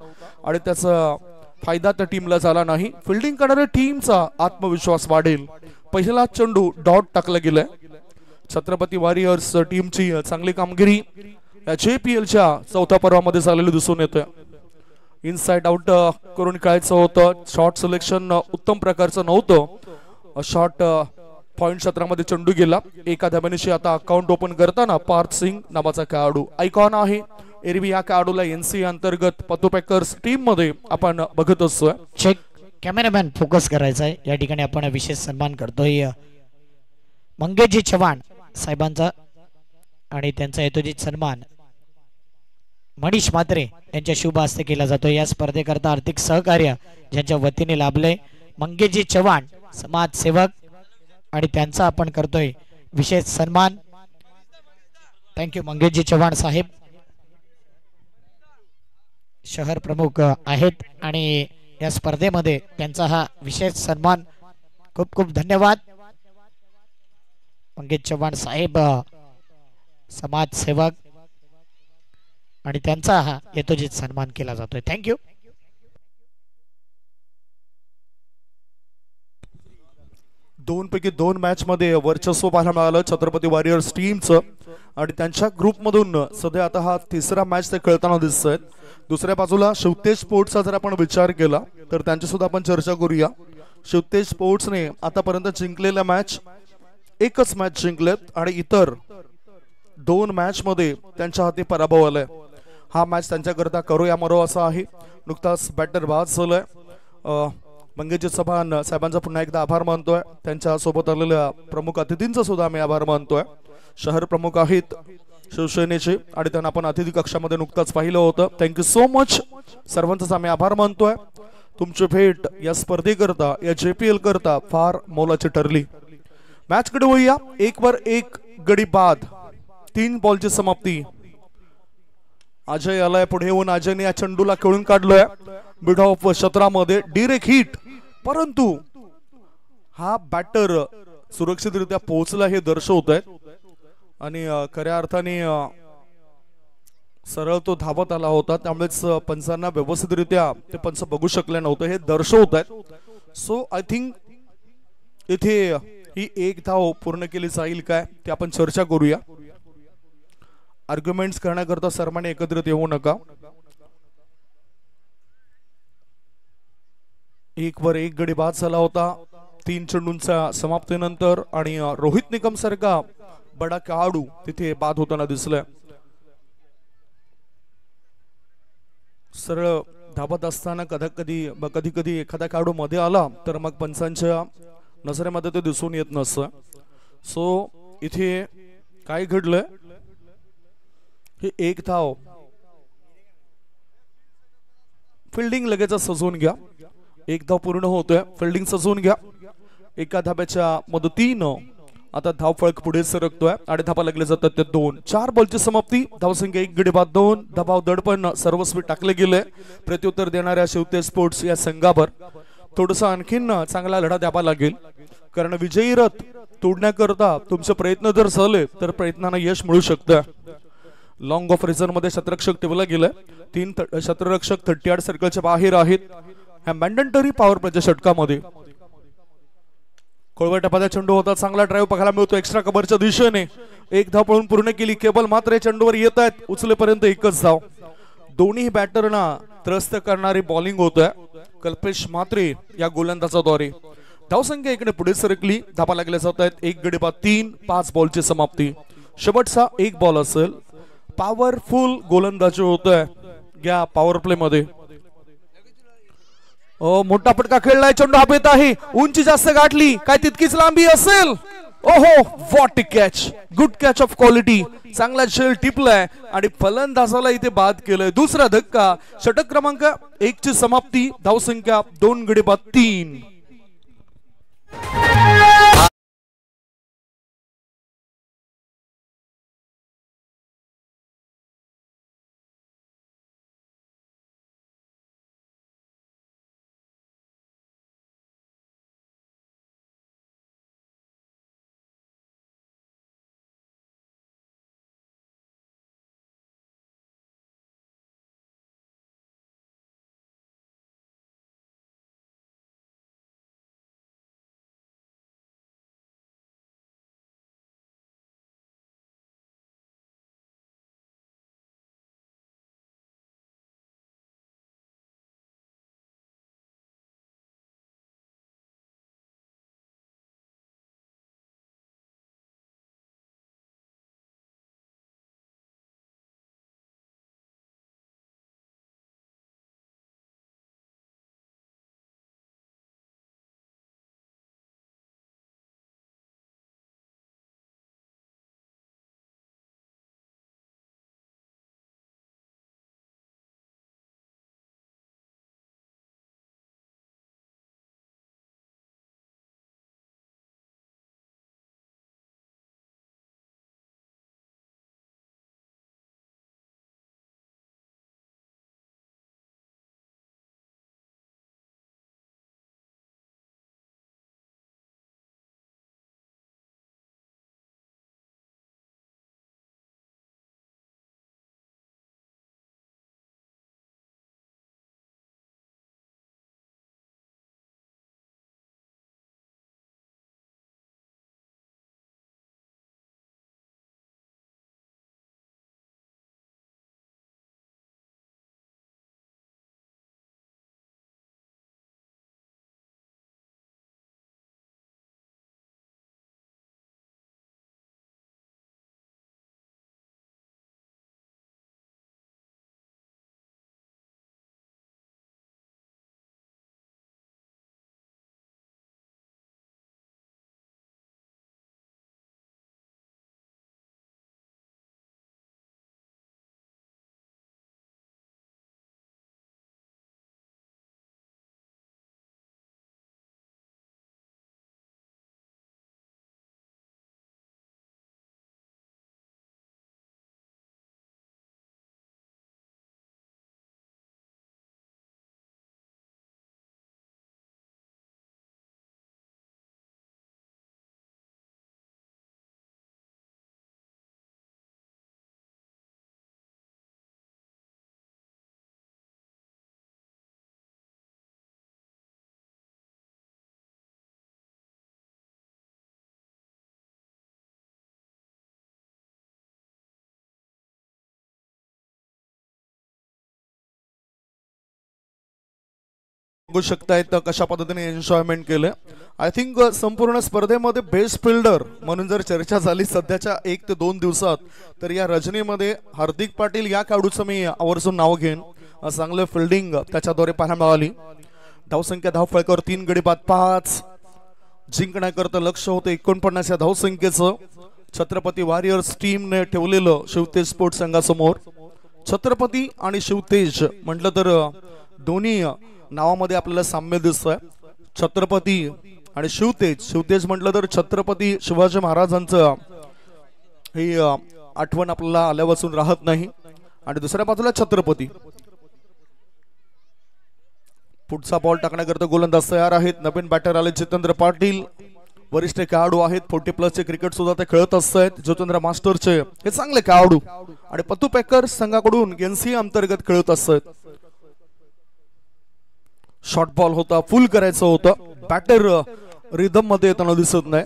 आणि त्याचा फायदा त्या टीमला झाला नाही. फिल्डिंग करणाऱ्या टीमचा आत्मविश्वास वाढेल. पहिला चेंडू डॉट टाकला गेलाय. छत्रपती वॉरियर्स टीमची चांगली कामगिरी JPLच्या चौथ्या पर्वामध्ये झालेली दिसून येते. इनसाइड आउट करून खेळायचं होतं. शॉट सिलेक्शन उत्तम प्रकारचं नव्हतं. शॉट पॉइंट क्षेत्रामध्ये चेंडू गेला. एका धाब्यानिशी आता अकाउंट ओपन करताना पार्थ सिंग नावाचा खेळाडू आयकॉन आहे. एरवी या खेळाडूला एनसी अंतर्गत पतो पॅकर्स टीम मध्ये आपण बघत असतोय. चेक कॅमेरामॅन फोकस करायचा आहे. या ठिकाणी आपण विशेष सन्मान करतोय मंगेशजी चव्हाण साहेबांचा आणि त्यांचा यथोचित सन्मान मनीष म्हात्रे यांच्या शुभ हस्ते केला जातो. या स्पर्धेकरता आर्थिक सहकार्य ज्यांच्या वतीने लाभले मंगेशजी चव्हाण समाजसेवक आणि त्यांचा आपण करतोय विशेष सन्मान. थँक्यू मंगेशजी चव्हाण साहेब शहर प्रमुख आहेत आणि या स्पर्धेमध्ये त्यांचा हा विशेष सन्मान. खूप खूप धन्यवाद मंगेश चव्हाण साहेब समाजसेवक आणि त्यांचा हा यथोचित सन्मान केला जातोय. थँक्यू. पैकी 2 मॅच मध्ये वर्चस्व पाहायला मिळालं छत्रपती वॉरियर्स टीमचं आणि त्यांच्या ग्रुपमधून सध्या आता हा तिसरा मॅच ते खेळताना दिसत आहेत. दुसऱ्या बाजूला शिवतेज स्पोर्ट्सचा जर आपण विचार केला तर त्यांची सुद्धा आपण चर्चा करूया. शिवतेज स्पोर्ट्सने आतापर्यंत जिंकलेल्या मॅच एकच मॅच जिंकलेत आणि इतर 2 मॅच मध्ये त्यांच्या हाती पराभव आलाय. हा मॅच त्यांच्याकरता करो या मरो असा आहे. नुकताच बॅटर बाद झालाय. मंगेशजी चव्हाण साहेबांचा पुन्हा एकदा आभार मानतोय. त्यांच्या सोबत आलेल्या प्रमुख अतिथींचा सुद्धा आम्ही आभार मानतोय. शहर प्रमुख आहेत शिवसेनेचे आणि त्यांना आपण अतिथी कक्षामध्ये नुकताच पाहिलं होतं. Thank you so much. सर्वांचाच आम्ही आभार मानतोय. तुमची भेट या स्पर्धेकरता या JPL करता फार मोलाची ठरली. मॅच कडे वळूया. 1 वर 1 गडी बाद 3 बॉलची समाप्ती. अजय आलाय पुढे येऊन अजयने या चेंडूला खेळून काढलोय मिड ऑफ क्षेत्रामध्ये डिरेक्ट हिट. परंतु हा बॅटर सुरक्षितरित्या पोहोचला हे दर्शवत आहे आणि खऱ्या अर्थाने सरळ तो धावत आला होता. त्यामुळेच पंचांना व्यवस्थितरित्या ते पंच बघू शकले नव्हते हे दर्शवत आहेत. सो आय थिंक इथे ही 1 धाव पूर्ण केली जाईल काय ते आपण चर्चा करूया. आर्ग्युमेंट्स करण्याकरता सर्वांनी एकत्रित येऊ नका. 1 वर 1 गडी बाद झाला होता 3 चेंडूंच्या समाप्तीनंतर आणि रोहित निकम सारखा बडा खेळाडू तिथे बाद होताना दिसलाय. सरळ धावत असताना कधी कधी एखादा खेळाडू मध्ये आला तर मग पंचांच्या नजरेमध्ये ते दिसून येत नसतं. सो इथे काय घडलंय हे 1 धाव फिल्डिंग लगेच सजवून घ्या. 1 धाव पूर्ण होतोय. फिल्डिंग सजवून घ्या. एका धाब्याच्या मदतीनं आता धावफलक पुढे सरकतोय आणि धाबा लागले जातात ते 2. 4 बॉलची समाप्ती. धावसंख्या 1 गडी बाद 2. दबाव दडपण सर्वस्वी टाकले गेले प्रत्युत्तर देणाऱ्या शिवतेज स्पोर्ट्स या संघावर. थोडस आणखीन चांगला लढा द्यावा लागेल कारण विजयी रथ तोडण्याकरता तुमचे प्रयत्न जर झाले तर प्रयत्नांना यश मिळू शकतं. लॉंग ऑफ रिझर्व मध्ये शतरक्षक ठेवला गेलाय. 3 शतरक्षक 38 सर्कलच्या बाहेर आहेत. ह्या मॅन्डेटरी पॉवर प्लेच्या षटकामध्ये खोळवट टपाचा चेंडू होता. चांगला ड्राईव्ह बघायला मिळतो एक्स्ट्रा कव्हरच्या दिशेने. 1 धाव पळून पूर्ण केली. केबल मात्र चेंडूवर येत आहेत. उचलेपर्यंत 1च धाव. दोन्ही बॅटरना त्रस्त करणारी बॉलिंग होत आहे कल्पेश म्हात्रे या गोलंदाजाद्वारे. धावसंख्या इकडे पुढे सरकली. धाबा लागल्या जात आहेत 1 गडी बाद 3. 5 बॉलची समाप्ती. शेवटचा 1 बॉल असेल. पॉवरफुल गोलंदाजी होत आहे या पॉवर प्ले मध्ये. मोठा फटका खेळलाय. चेंडू हवेत आहे. उंची जास्त गाठली काय तितकीच लांबी असेल. ओहो what catch. Good catch of quality. चांगला झेल टिपलाय आणि फलंदाजाला इथे बाद केलंय. दुसरा धक्का. षटक क्रमांक 1 ची समाप्ती. धावसंख्या 2 गडी बाद 3. बघू शकताय तर कशा पद्धतीने एन्जॉयमेंट केलं. आय थिंक संपूर्ण स्पर्धेमध्ये बेस्ट फिल्डर म्हणून जर चर्चा झाली सध्याच्या 1 ते 2 दिवसात, तर या रजनीमध्ये हार्दिक पाटील या खेळाडूचं मी आवर्जून नाव घेईन. चांगलं फिल्डिंग त्याच्याद्वारे पाहायला मिळाली. धावसंख्या धावफळकावर 3 गडी बाद 5. जिंकण्याकरता लक्ष होतं 49 या धावसंख्येचं. छत्रपती वॉरियर्स टीमने ठेवलेलं शिवतेज स्पोर्ट्स संघासमोर. छत्रपती आणि शिवतेज म्हटलं तर दोन्ही नावामध्ये आपल्याला साम्य दिसतंय. छत्रपती आणि शिवतेज. शिवतेज म्हटलं तर छत्रपती शिवाजी महाराजांचं ही आठवण आपल्याला आल्यापासून राहत नाही. आणि दुसऱ्या बाजूला छत्रपती. पुढचा बॉल टाकण्याकरता गोलंदाज तयार आहेत. नवीन बॅटर आले जितेंद्र पाटील. वरिष्ठ खेळाडू आहेत. 40+ चे क्रिकेट सुद्धा ते खेळत असतात. ज्योतिंद्र मास्टरचे हे चांगले खेळाडू आणि पतू पेकर संघाकडून एनसी अंतर्गत खेळत असतात. शॉर्ट बॉल होता, फुल करायचं होतं. बॅटर रिदम मध्ये येताना दिसत नाही.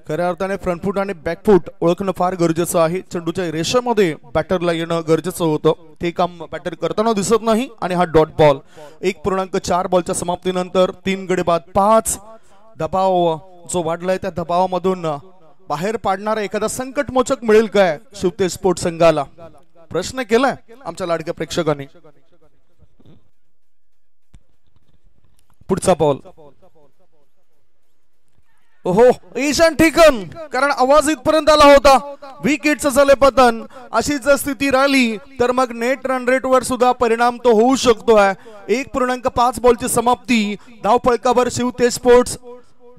खऱ्या अर्थाने फ्रंटफूट आणि बॅकफूट ओळखणं फार गरजेचं आहे. चेंडूच्या रेषेमध्ये बॅटरला येणं गरजेचं होतं. ते काम बॅटर करताना दिसत नाही. आणि हा डॉट बॉल. 1.4 बॉलच्या समाप्तीनंतर 3 गडी बाद 5. दबाव जो वाढलाय त्या दबावामधून बाहेर पाडणारा एखादा संकटमोचक मिळेल काय शिवतेज स्पोर्ट्स संघाला, प्रश्न केलाय आमच्या लाडक्या प्रेक्षकांनी. पुढचा बॉल. ओहो, ईशान ठिकन, कारण आवाज इथपर्यंत आला होता. विकेटचं झाले पतन. अशी जर स्थिती राहिली तर मग नेट रन रेट वर सुद्धा परिणाम तो होऊ शकतोय. 1.5 बॉलची समाप्ती. धावफळकावर शिवतेज स्पोर्ट्स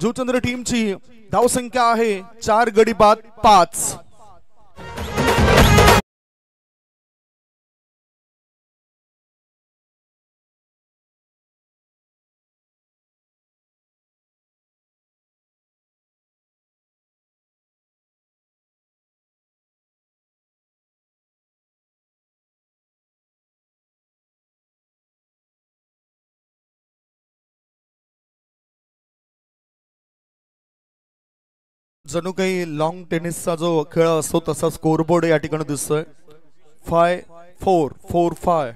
जुचंद्र टीमची धावसंख्या आहे 4 गडी बाद 5. जणू काही लॉंग टेनिसचा जो खेळ असतो तसा स्कोरबोर्ड या ठिकाणी दिसतोय. 5-4 4-5.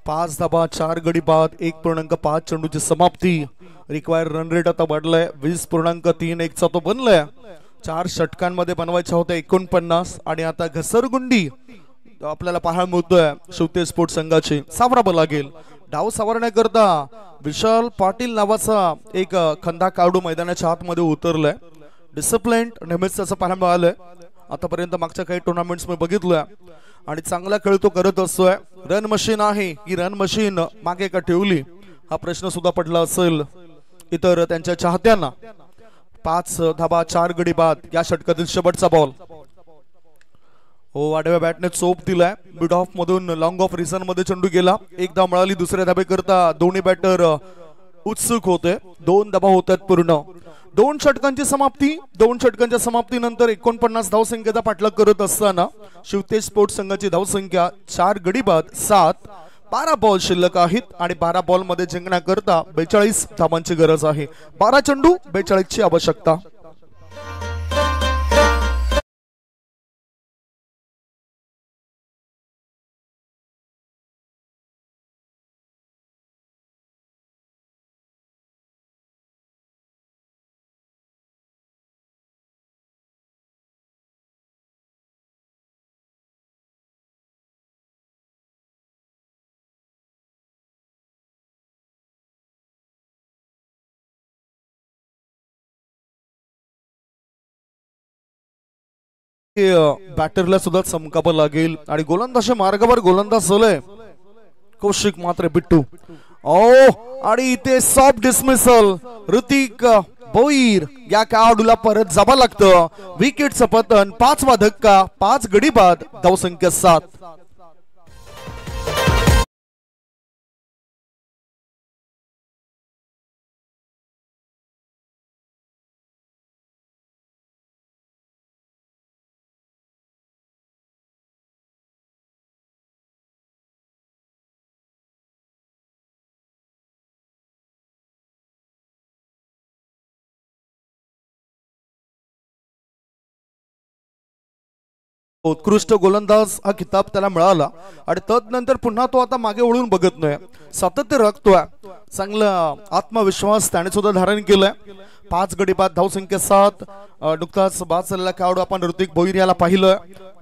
5 धाबा 4 गडी बाद 1.5 चेंडूची समाप्ती. रिक्वायर रन रेट आता वाढलाय 20.31 चा तो बनलाय. 4 षटकांमध्ये बनवायच्या होत्या 49 आणि आता घसरगुंडी आपल्याला पाहायला मिळतोय शिवतेज स्पोर्ट्स संघाची. सावरावं लागेल. डाव सावरण्याकरता विशाल पाटील नावाचा एक खंदा काढू मैदानाच्या आतमध्ये उतरलाय. डिसिप्लिन नेहमीच त्याचं पाहायला मिळालंय. आतापर्यंत मागच्या काही टुर्नामेंट्स मी बघितलोय आणि चांगला खेळ तो करत असतोय. रन मशीन आहे ही रन मशीन मागे का ठेवली हा प्रश्न सुद्धा पडला असेल इतर त्यांच्या चाहत्यांना. 5 धाबा 4 गडी बाद या षटकातील शेवटचा बॉल. हो, आडव्या बॅटने चोप दिलाय. मिड ऑफ मधून लॉंग ऑफ रिझन मध्ये चेंडू गेला. 1 धाव मिळाली. दुसऱ्या धाबेकरता दोन्ही बॅटर उत्सुक होते. 2 धाबा होतात पूर्ण. 2 षटकांची समाप्ती. 2 षटकांच्या समाप्तीनंतर 49 धावसंख्येचा पाठलाग करत असताना शिवतेज स्पोर्ट्स संघाची धावसंख्या 4 गडी बाद 7. 12 बॉल शिल्लक आहेत आणि 12 बॉल मध्ये जिंकण्याकरता 42 धावांची गरज आहे. 12 चेंडू 42 ची आवश्यकता. बॅटरला सुद्धा चमकावं लागेल आणि गोलंदाज मार्गावर गोलंदाज झालाय कौशिक मात्र बिट्टू. आणि इथे सॉफ्ट डिसमिसल. ऋतिक भोईर या खेळाडूला परत जावं लागतं. विकेटचं पतन. 5वा धक्का. 5 गडी बाद धावसंख्या 7. उत्कृष्ट गोलंदाज हा किताब त्याला मिळाला आणि तदनंतर पुन्हा तो आता मागे वळून बघत नाही, सातत्य राखतोय. चांगला आत्मविश्वास त्याने सुद्धा धारण केलाय. 5 गडी बाद, धावसंख्या 7. नुकताच बाद झालेला खेळाडू आपण ऋतिक भोईर याला पाहिलं.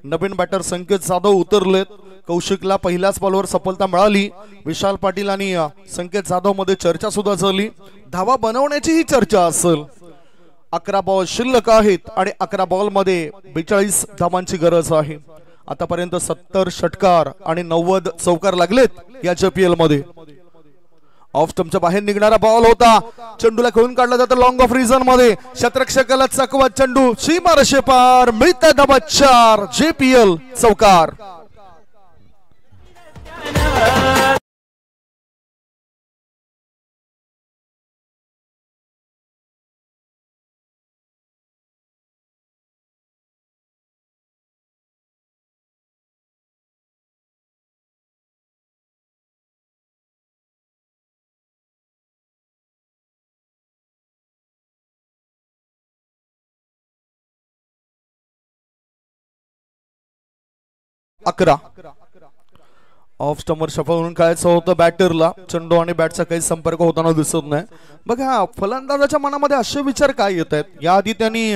नवीन बॅटर संकेत जाधव उतरलेत. कौशिकला पहिल्याच बॉलवर सफलता मिळाली. विशाल पाटील आणि संकेत जाधव मध्ये चर्चा सुद्धा झाली. धावा बनवण्याची ही चर्चा असेल. 11 बॉल शिल्लक आहेत आणि 11 बॉल मध्ये 42 धावांची गरज आहे. आतापर्यंत 70 षटकार आणि 90 चौकार लागलेत या JPL मध्ये. ऑफ स्टंपच्या बाहेर निघणारा बॉल होता. चेंडूला खेळून काढला जातो लॉंग ऑफ रिझन मध्ये. शतरक्षकाला चकवत चेंडू सीमारेषे पार. मिळतात धावा 4. JPL चौकार. अकरा. ऑफ स्टंपर शफल म्हणून खेळायचं होतं बॅटरला. चेंडू आणि बॅटचा काही संपर्क होताना दिसत नाही. बघा फलंदाजाच्या मनामध्ये असे विचार काय येत आहेत. याआधी त्यांनी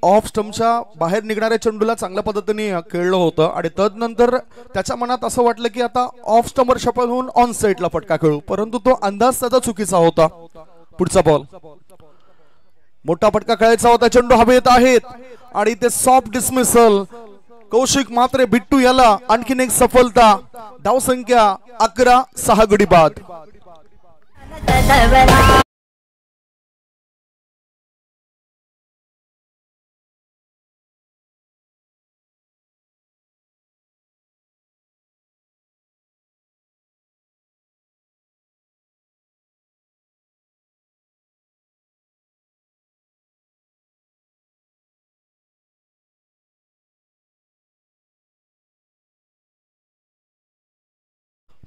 ऑफ स्टंपच्या बाहेर निघणाऱ्या चेंडूला चांगल्या पद्धतीने खेळलं होतं आणि तदनंतर त्याच्या मनात असं वाटलं की आता ऑफ स्टंपर शफल होऊन ऑन साइडला फटका खेळू, परंतु तो अंदाज त्याचा चुकीचा होता. पुढचा बॉल मोठा फटका खेळायचा होता. चेंडू हवेत आहेत आणि ते सॉफ्ट डिसमिसल. कौशिक मात्रे बिट्टू याला आणखीन एक सफलता. धावसंख्या 11. 6 गडी बाद.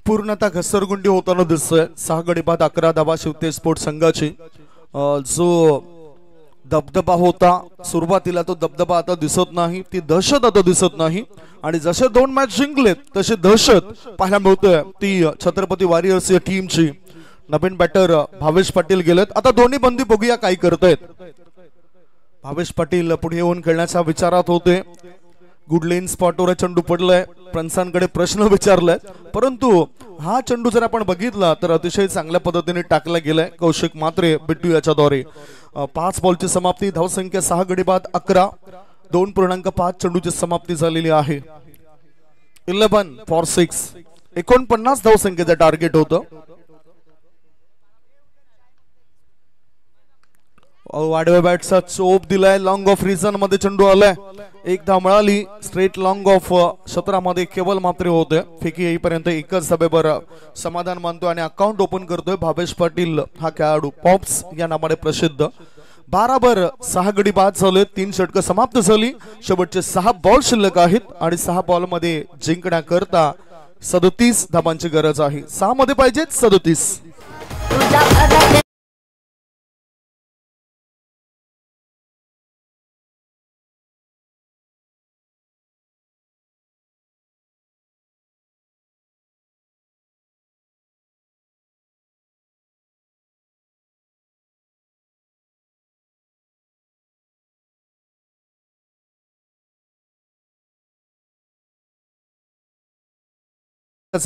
पूर्णतः घसरगुंडी होताना दिसतोय. 6 गडी बाद 11 धावा शिवते स्पोर्ट्स संघाची. जो दबदबा होता सुरुवातीला तो दबदबा आता दिसत नाही. ती दहशत आता दिसत नाही आणि जसे 2 मॅच जिंकलेत तशी दहशत पाहायला मिळतोय ती छत्रपती वॉरियर्स या टीमची. नवीन बॅटर भावेश पाटील गेलेत. आता दोन्ही बंदी बघूया काय करतायत. भावेश पाटील पुढे येऊन खेळण्याच्या विचारात होते. गुड लेन स्पॉटवर चेंडू पडलाय. पंचांकडे प्रश्न विचारलाय, परंतु हा चेंडू जर आपण बघितला तर अतिशय चांगल्या पद्धतीने टाकला गेलाय कौशिक मात्रे बिट्टू याच्याद्वारे. 5 बॉलची समाप्ती. धावसंख्या 6 गडी बाद 11. 2.5 चेंडूची समाप्ती झालेली आहे. 11 फॉर 6. 49 धावसंख्येचं टार्गेट होतं. वाढव्या बॅटचा चोप दिलाय. लॉंग ऑफ रिझन मध्ये चेंडू आलाय. 1 धाव मिळाली. स्ट्रेट लॉंग ऑफ क्षेत्रामध्ये केवळ मात्रे होते. फेकी येईपर्यंत एकच धाब्यावर समाधान मानतोय आणि अकाउंट ओपन करतोय भावेश पाटील हा खेळाडू, पॉप्स या नावाने प्रसिद्ध. 12 6 गडी बाद झाले. 3 षटकं समाप्त झाली. शेवटचे 6 बॉल शिल्लक आहेत आणि 6 बॉल मध्ये जिंकण्याकरता 37 धावांची गरज आहे. 6 मध्ये पाहिजेत 37.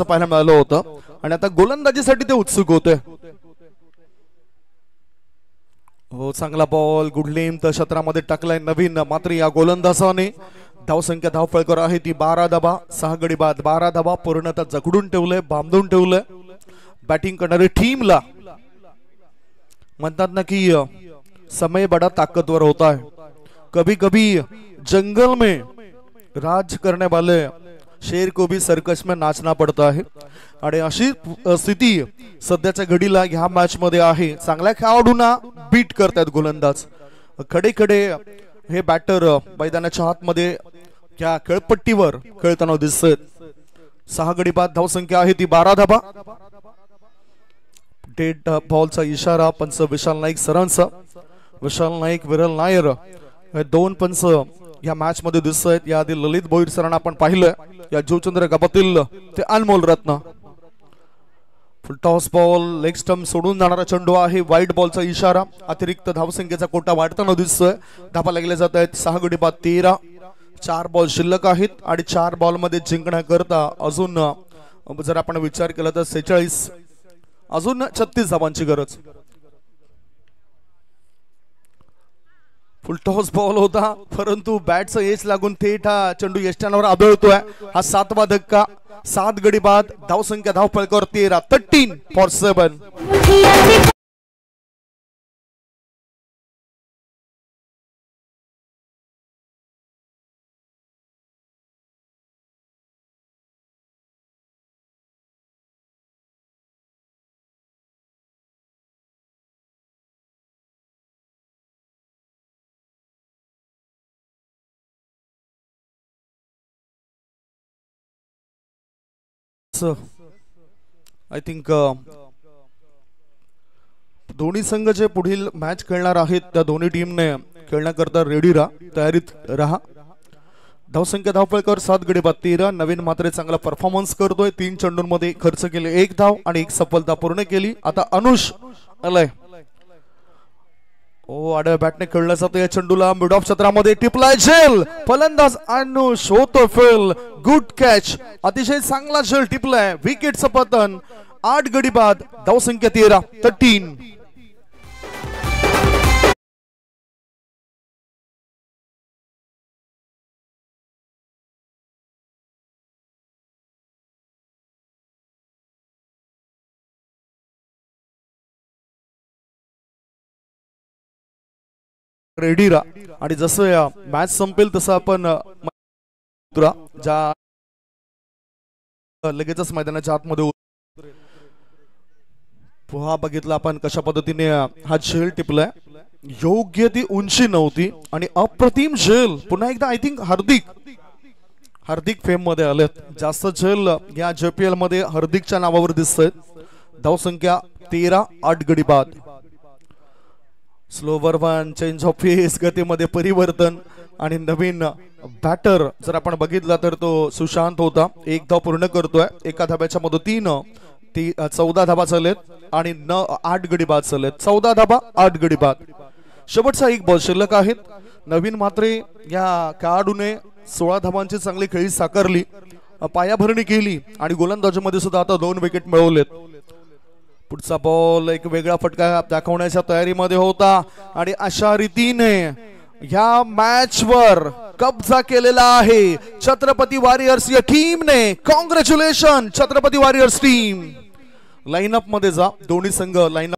पाहायला मिळालं होतं आणि आता गोलंदाजीसाठी ते उत्सुक होते. हो चांगला बॉल गुडलेम तर क्षेत्रामध्ये टाकलाय नवीन. मात्र या गोलंदाजाने धावसंख्या धावफळकर आहे ती 12 धावा 6 गडी बाद. 12 धावा पूर्णतः जखडून ठेवलंय, बांधून ठेवलंय. बॅटिंग करणारे टीमला म्हणतात ना की समय बड़ा ताकतवर होता है. कभी कभी जंगल में राज करने वाले शेर को भी सर्कस में नाचना पड़ता है आणि अशी स्थिती सध्याच्या घडीला ह्या मॅच मध्ये आहे. चांगल्या खेळाडूंना बीट करतात गोलंदाज. खडे खडे हे बॅटर मैदानाच्या आतमध्ये त्या खेळपट्टीवर खेळताना दिसतात. 6 गडी बाद. धावसंख्या आहे ती 12 धावा. डेड बॉलचा इशारा पंच विशाल नाईक सरांचा. विशाल नाईक, विरल नायर हे 2 पंच या मॅच मध्ये दिसत आहेत. याआधी ललित भोईर सरांना आपण पाहिलं या जीवचंद्र गावातील ते अनमोल रत्न. फुल टॉस बॉल लेग स्टंप सोडून जाणारा चेंडू आहे. व्हाईट बॉलचा इशारा. अतिरिक्त धावसंख्येचा कोटा वाढताना दिसतोय. धाबा लागले जात आहेत. 6 गडी बाद 13. 4 बॉल शिल्लक आहेत आणि 4 बॉल मध्ये जिंकण्याकरता अजून जर आपण विचार केला तर 46 अजून 36 धावांची गरज. फुल टॉस बॉल होता परंतु बॅटचं एज लागून थेट हा चेंडू यष्ट्यांवर आदळतोय. हा 7वा धक्का. 7 गडी बाद. धावसंख्या धावफलकावर 13. 13 फॉर 7. आय थिंक दोन्ही संघ जे पुढील मॅच खेळणार आहेत त्या दोन्ही टीमने खेळण्याकरता रेडी तयारीत राहा. धावसंख्या धावफलकावर 7 गडी बाद 13. नवीन मात्र चांगला परफॉर्मन्स करतोय. 3 चेंडूंमध्ये खर्च केले 1 धाव आणि 1 सफलता पूर्ण केली. आता अनुष आलाय. आडव्या बॅटने खेळला जातो या चेंडूला. मिड ऑफ क्षेत्रामध्ये टिपलाय झेल. फलंदाज अनुष होतो फेल. Good catch. अतिशय चांगला झेल टिपलाय. विकेटचं पतन. 8 गडी बाद. धावसंख्या 13. 13. रेडी राहा आणि जसं मॅच संपेल तसं आपण ज्या लगेचच मैदानाच्या आतमध्ये पोहा बघितला आपण कशा पद्धतीने हा झेल टिपलाय. योग्य ती उंची नव्हती आणि अप्रतिम झेल. पुन्हा एकदा आय थिंक हार्दिक फेम मध्ये आलेत. जास्त झेल या JPL मध्ये हार्दिकच्या नावावर दिसतंय. धावसंख्या 13. 8 गडी बाद. Slower one. चेंज ऑफ पेस. गतीमध्ये परिवर्तन आणि नवीन बॅटर जर आपण बघितला तर तो सुशांत होता. 1 धाव पूर्ण करतोय. एका धाब्याच्या मदतीनं 14 धाबा चाललेत आणि 8 गडी बाद चाललेत. 14 धाबा 8 गडी बाद. शेवटचा 1 बॉल शिल्लक आहेत. नवीन मात्रे या खेळाडूने 16 धाबांची चांगली खेळी साकारली. पायाभरणी केली आणि गोलंदाजीमध्ये सुद्धा आता 2 विकेट मिळवलेत. पुढचा बॉल एक वेगळा फटका दाखवण्याच्या तयारीमध्ये होता आणि अशा रीतीने ह्या मॅच वर कब्जा केलेला आहे छत्रपती वॉरियर्स या टीमने. Congratulation Chhatrapati warriors team. Line-up मध्ये जा. दोन्ही संघ लाईनअप